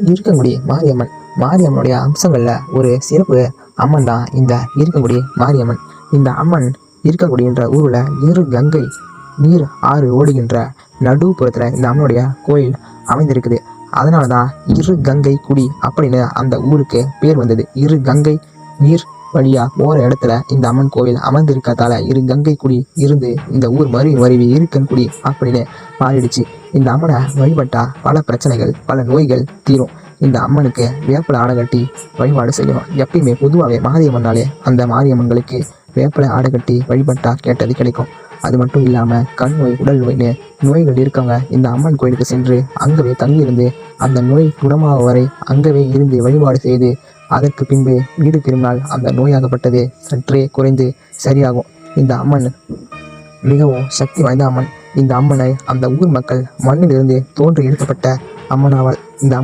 இருக்கங்குடி மாரியம்மன். மாரியம்மனுடைய அம்சங்கள்ல ஒரு சிறப்பு அம்மன் தான் இந்த இருக்கங்குடி மாரியம்மன். இந்த அம்மன் இருக்கங்குடி என்ற ஊர்ல இரு கங்கை நீர் ஆறு ஓடுகின்ற நடுப்புறத்துல இந்த அம்மனுடைய கோயில் அமைந்திருக்குது. அதனாலதான் இரு கங்கை குடி அப்படின்னு அந்த ஊருக்கு பேர் வந்தது. இரு கங்கை நீர் வழியா போற இடத்துல இந்த அம்மன் கோவில் அமர்ந்திருக்கிறதால இரு கங்கை குடி இருந்து இந்த ஊர் மருவி இருக்கன்குடி அப்படின்னு மாறிடுச்சு. இந்த அம்மனை வழிபட்டா பல பிரச்சனைகள் பல நோய்கள் தீரும். இந்த அம்மனுக்கு வேப்பலை ஆடை கட்டி வழிபாடு செய்யணும். எப்பயுமே பொதுவாகவே மாரியம்மன்னாலே அந்த மாரியம்மன்களுக்கு வேப்பலை ஆடை கட்டி வழிபட்டா கேட்டது கிடைக்கும். அது மட்டும் இல்லாம கண் நோய் உடல் நோய்னு நோய்கள் இருக்கவங்க இந்த அம்மன் கோயிலுக்கு சென்று அங்கவே தங்கியிருந்து அந்த நோய் குணமாக வரை அங்கவே இருந்து வழிபாடு செய்து அதற்கு பின்பு வீடு திரும்பினால் அந்த நோயாகப்பட்டது சற்றே குறைந்து சரியாகும். இந்த அம்மன் மிகவும் சக்தி வாய்ந்த அம்மன். இந்த அம்மனை அந்த ஊர் மக்கள் மண்ணிலிருந்து தோன்றி எடுக்கப்பட்ட அம்மனாவாள். இந்த